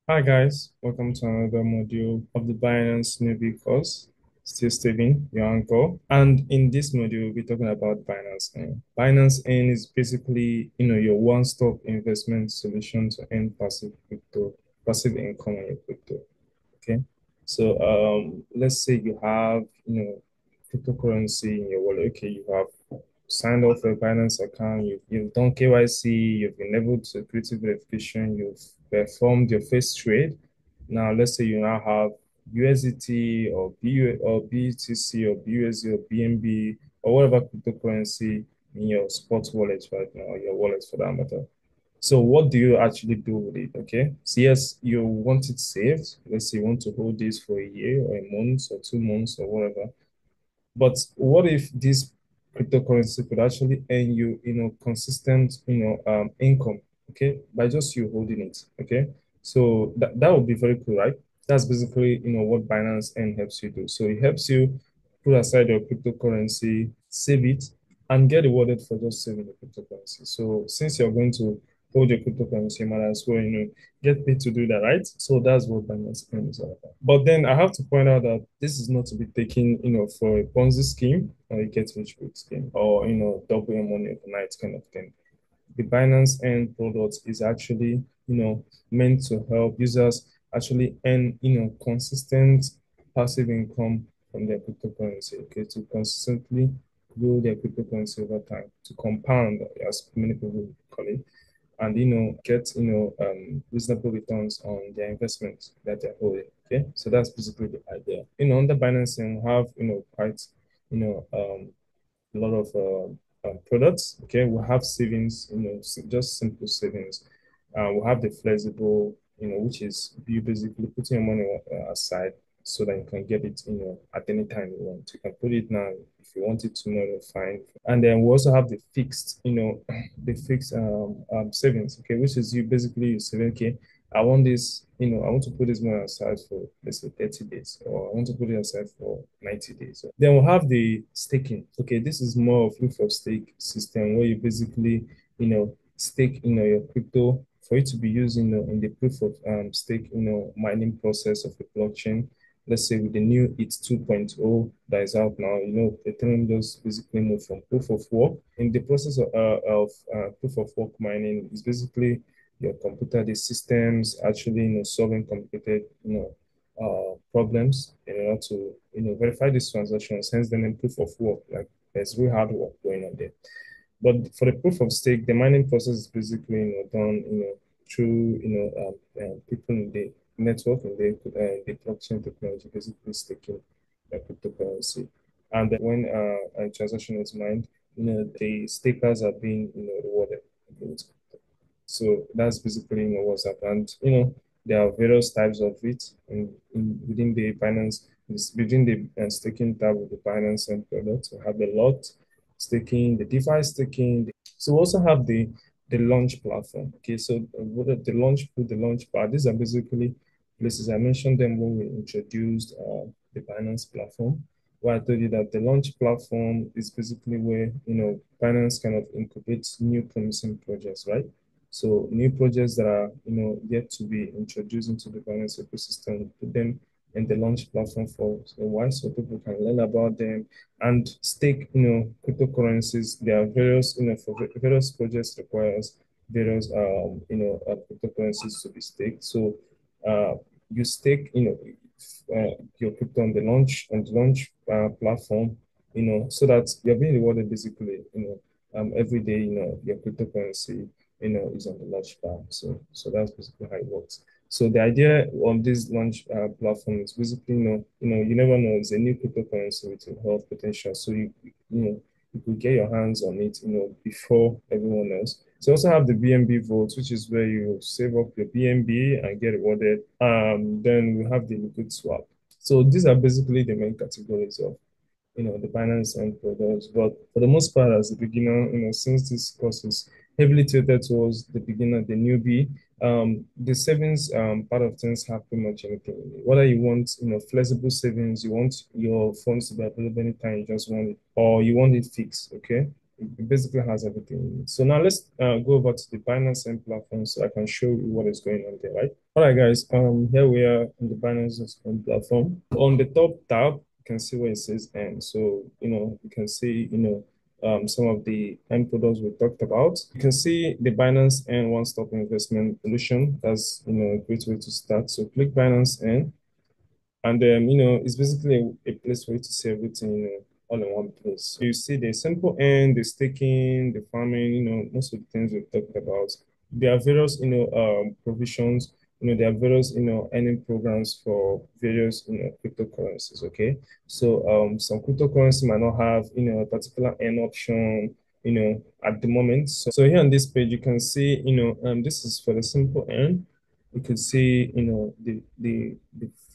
Hi guys, welcome to another module of the Binance Newbie course. Still Steven, your uncle. And in this module, we'll be talking about Binance Earn. Binance Earn is basically, your one-stop investment solution to earn passive income on your crypto. Okay. So let's say you have, cryptocurrency in your wallet. Okay, you have signed off a Binance account, you've done KYC, you've enabled security verification, you've performed your first trade. Now, let's say you now have USDT or BTC or BUSD or BNB or whatever cryptocurrency in your spot wallet right now, or your wallet for that matter. So what do you actually do with it? Okay. So yes, you want it saved. Let's say you want to hold this for a year or a month or 2 months or whatever. But what if this cryptocurrency could actually earn you, consistent, income, okay, by just you holding it, okay? So that would be very cool, right? That's basically, what Binance N helps you do. So it helps you put aside your cryptocurrency, save it, and get rewarded for just saving the cryptocurrency. So since you're going to hold your cryptocurrency, you might as well, get paid to do that, right? So that's what Binance N is all about. But then I have to point out that this is not to be taken, for a Ponzi scheme or a get rich quick scheme or, double your money overnight kind of thing. The Binance Earn product is actually, meant to help users actually earn, consistent passive income from their cryptocurrency, okay, to consistently grow their cryptocurrency over time, to compound, as many people call it, and get reasonable returns on their investments that they're holding. Okay, so that's basically the idea. Under Binance, we have quite you know a lot of products. Okay, we have savings, just simple savings. We have the flexible, which is you basically putting your money aside so that you can get it, at any time you want. You can put it now if you want it tomorrow, fine. And then we also have the fixed, the fixed savings, okay, which is you basically you say, okay, I want this, I want to put this money aside for, let's say, 30 days, or I want to put it aside for 90 days. Then we'll have the staking. Okay, this is more of proof of stake system where you basically, stake, your crypto for it to be used, in the proof of stake, mining process of the blockchain. Let's say with the new it's 2.0 that is out now, Ethereum just basically moved from proof of work. In the process of proof of work mining is basically your computer, the systems actually, solving complicated, problems in order to, verify these transactions, hence the name proof of work, like there's real hard work going on there. But for the proof of stake, the mining process is basically, done, through, people in the network and the blockchain technology, basically staking the cryptocurrency. And then when a transaction is mined, the stakers are being, rewarded with crypto. So that's basically, what's up. And there are various types of it within the Binance, within the staking tab of the Binance and product. We have the lot staking, the DeFi staking. So we also have the launch platform. Okay, so what are the launch put the launch pad. These are basically places I mentioned them when we introduced the Binance platform. Where I told you that the launch platform is basically where Binance kind of incubates new promising projects, right? So new projects that are yet to be introduced into the Binance ecosystem, we put them in the launch platform for a while so people can learn about them and stake, cryptocurrencies. There are various, for various projects requires various, cryptocurrencies to be staked. So, you stake, your crypto on the launch platform, so that you're being rewarded basically, every day, your cryptocurrency, is on the launch pad. So that's basically how it works. So the idea of this launch platform is basically, you never know. It's a new cryptocurrency with a lot of potential. So you could get your hands on it, before everyone else. So also have the BNB votes, which is where you save up your BNB and get rewarded. Then we have the liquid swap. So these are basically the main categories of the Binance Earn products. But for the most part, as a beginner, since this course is heavily tilted towards the beginner, the newbie, the savings part of things have pretty much anything in it. Whether you want, flexible savings, you want your funds to be available anytime you just want it, or you want it fixed, okay? It basically has everything you need. So now let's go over to the Binance Earn platform so I can show you what is going on there, right? All right, guys. Here we are on the Binance Earn platform. On the top tab, you can see where it says Earn. So you can see some of the end products we talked about. You can see the Binance Earn one-stop investment solution. That's a great way to start. So click Binance Earn. And it's basically a place for you to see everything, all in one place. You see the simple end, the staking, the farming, most of the things we talked about. There are various, provisions, there are various, earning programs for various, cryptocurrencies. Okay. So some cryptocurrency might not have, a particular earn option, at the moment. So here on this page, you can see, this is for the simple earn. You could see, the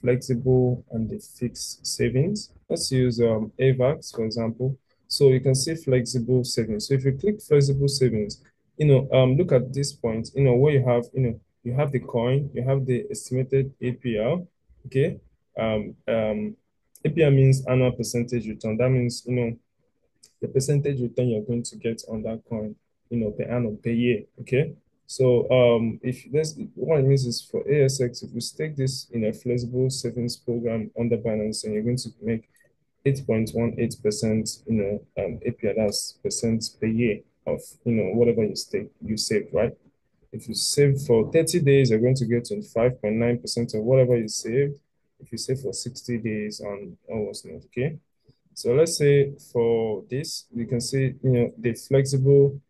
flexible and the fixed savings. Let's use AVAX, for example. So you can see flexible savings. So if you click flexible savings, look at this point, where you have the coin, you have the estimated APR, okay? APR means annual percentage return. That means, the percentage return you're going to get on that coin, per annum, per year. Okay. So if this what it means is for ASX, if you stake this in a flexible savings program under Binance, and you're going to make 8.18%, APR, that's percent per year of whatever you save, right? If you save for 30 days, you're going to get 25.9% of whatever you saved. If you save for 60 days and almost not, okay? So let's say for this, you can see, the flexible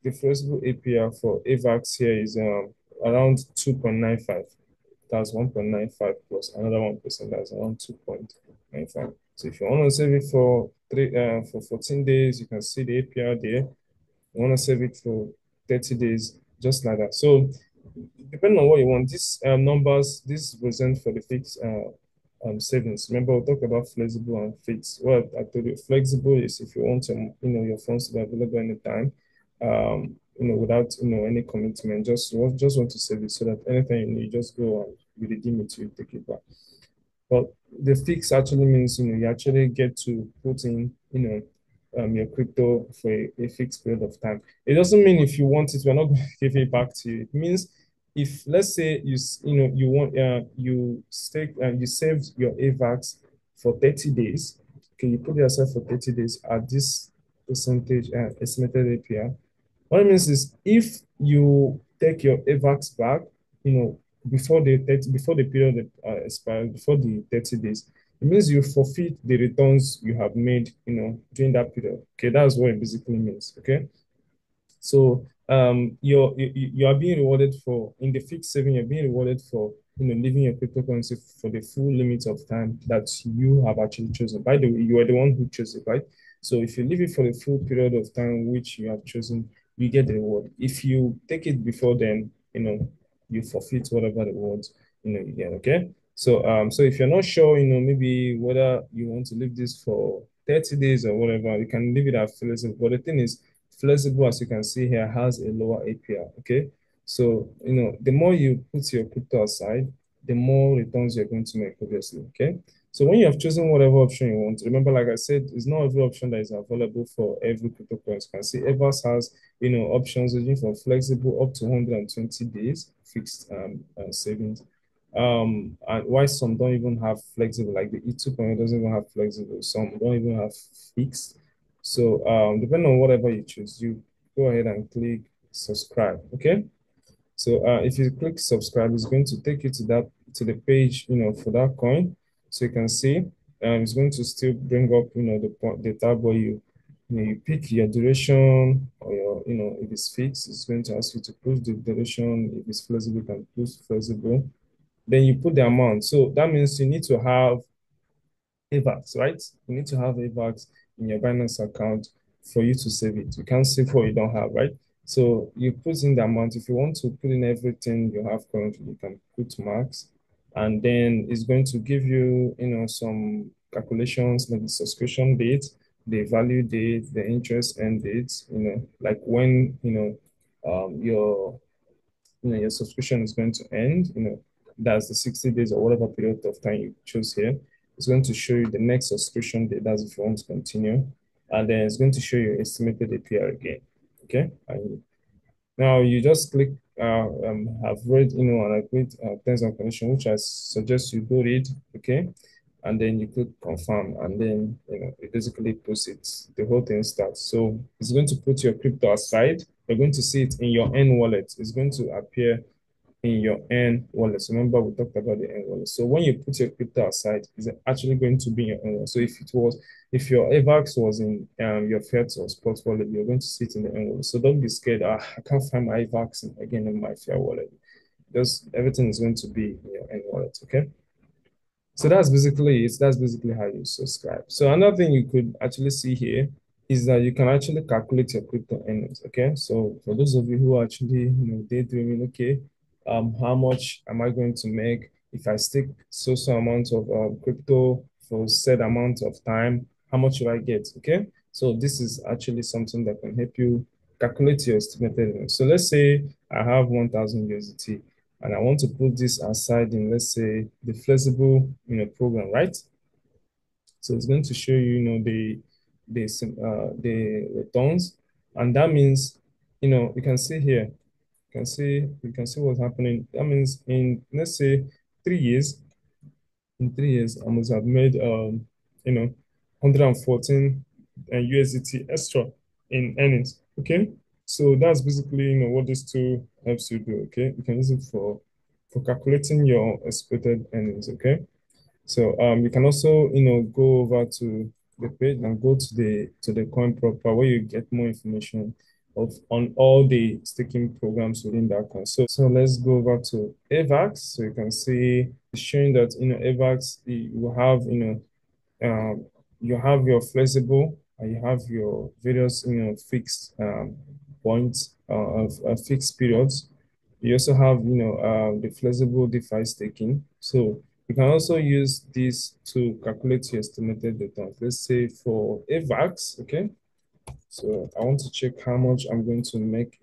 APR for AVAX here is around 2.95. That's 1.95 plus another 1%. That's around 2.95. So if you want to save it for 14 days, you can see the APR there. You want to save it for 30 days, just like that. So depending on what you want, these numbers, this represent for the fixed savings. Remember, we talked about flexible and fixed. What I told you, flexible is if you want to, your funds to be available anytime, without, any commitment. Just want to save it so that anything you need, just go and you redeem it, you take it back. But the fix actually means, you actually get to put in, your crypto for a fixed period of time. It doesn't mean if you want it, we're not going to give it back to you. It means if, let's say, you want, you saved your AVAX for 30 days. Okay, you put yourself for 30 days at this percentage estimated APR. What it means is if you take your AVAX back, before the period expires, before the 30 days, it means you forfeit the returns you have made, during that period. Okay, that's what it basically means. Okay. So you are being rewarded for in the fixed saving, you're being rewarded for leaving your cryptocurrency for the full limit of time that you have actually chosen. By the way, you are the one who chose it, right? So if you leave it for the full period of time which you have chosen, you get the reward. If you take it before then, you forfeit whatever rewards you get. Okay. So if you're not sure, maybe whether you want to leave this for 30 days or whatever, you can leave it at flexible. But the thing is, flexible, as you can see here, has a lower APR. Okay. So, the more you put your crypto aside, the more returns you're going to make, obviously. Okay. So when you have chosen whatever option you want, remember, like I said, it's not every option that is available for every cryptocurrency. You can see Evers has, options ranging from flexible up to 120 days fixed savings. And why some don't even have flexible, like the E2 doesn't even have flexible, some don't even have fixed. So depending on whatever you choose, you go ahead and click subscribe. Okay. So if you click subscribe, it's going to take you to the page, for that coin. So you can see it's going to still bring up, the tab where you pick your duration or if it's fixed, it's going to ask you to push the duration. If it's flexible, you can push flexible. Then you put the amount. So that means you need to have AVAX, right? You need to have AVAX in your Binance account for you to save it. You can't save what you don't have, right? So you put in the amount. If you want to put in everything you have currently, you can put max, and then it's going to give you, some calculations like the subscription date, the value date, the interest end date, like when, your subscription is going to end, that's the 60 days or whatever period of time you choose here. It's going to show you the next subscription date. That's if you want to continue. and then it's going to show you estimated APR again. Okay, and now you just click have read, and agreed terms and conditions, which I suggest you go read. Okay, and then you click confirm, and then it basically puts it. The whole thing starts. So it's going to put your crypto aside. You're going to see it in your N wallet. It's going to appear in your N wallet. So remember, we talked about the N wallet. So when you put your crypto aside, it's actually going to be in your N wallet. So if your AVAX was in your fiat or spot wallet, you're going to see it in the N wallet. So don't be scared. I can't find my AVAX again in my fiat wallet. Just everything is going to be in your N wallet. Okay. So that's basically it. That's basically how you subscribe. So another thing you could actually see here is that you can actually calculate your crypto earnings. Okay. So for those of you who are actually, daydreaming, okay, how much am I going to make if I stake so amount of crypto for said amount of time? How much will I get? Okay. So this is actually something that can help you calculate your estimated earnings. So let's say I have 1,000 USDT and I want to put this aside in, let's say, the flexible, program, right? So it's going to show you, the returns, and that means, you can see here, you can see what's happening. That means in, let's say, 3 years, in 3 years, I must have made, 114 USDT extra in earnings. Okay, so that's basically what this tool helps you do. Okay, you can use it for calculating your expected earnings. Okay, so you can also go over to the page and go to the coin proper where you get more information of on all the staking programs within that coin. So let's go over to AVAX. So you can see it's showing that AVAX, you have you have your flexible and you have your various fixed points of fixed periods. You also have the flexible DeFi staking. So you can also use this to calculate your estimated return. Let's say for AVAX, okay. So I want to check how much I'm going to make,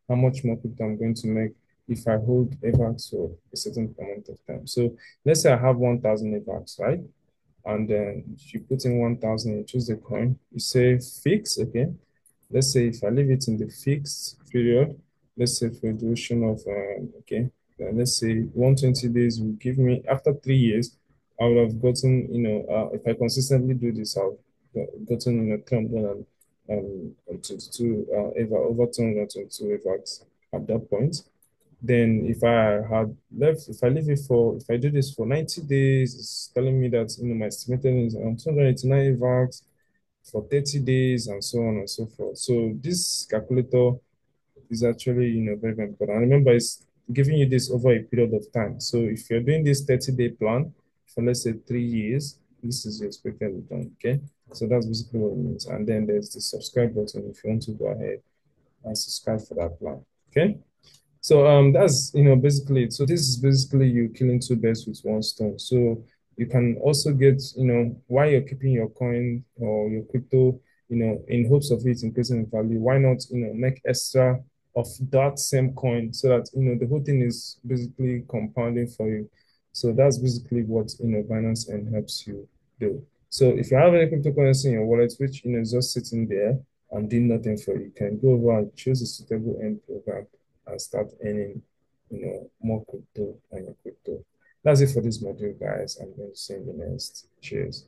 how much more crypto I'm going to make if I hold AVAX for a certain amount of time. So let's say I have 1,000 AVAX, right? And then you put in 1,000, you choose the coin, you say fix, okay. Let's say if I leave it in the fixed period, let's say for a duration of, okay, let's say 120 days will give me, after 3 years, I would have gotten, if I consistently do this, I've gotten, 322 over 222 events at that point. Then if I leave it for, if I do this for 90 days, it's telling me that, my estimated is 289 VAX for 30 days and so on and so forth. So this calculator is actually, very, very important. And remember, it's giving you this over a period of time. So if you're doing this 30-day plan for, let's say, 3 years, this is your expected return, okay? So that's basically what it means. And then there's the subscribe button if you want to go ahead and subscribe for that plan, okay? So that's basically it. So this is basically you killing two birds with one stone. So you can also get, while you're keeping your coin or your crypto, in hopes of it increasing in value, why not, make extra of that same coin so that the whole thing is basically compounding for you. So that's basically what Binance and helps you do. So if you have any cryptocurrency in your wallet, which is just sitting there and doing nothing for you, you can go over and choose a suitable end program and start earning, more crypto on your crypto. That's it for this module, guys. I'm going to see you in the next. Cheers.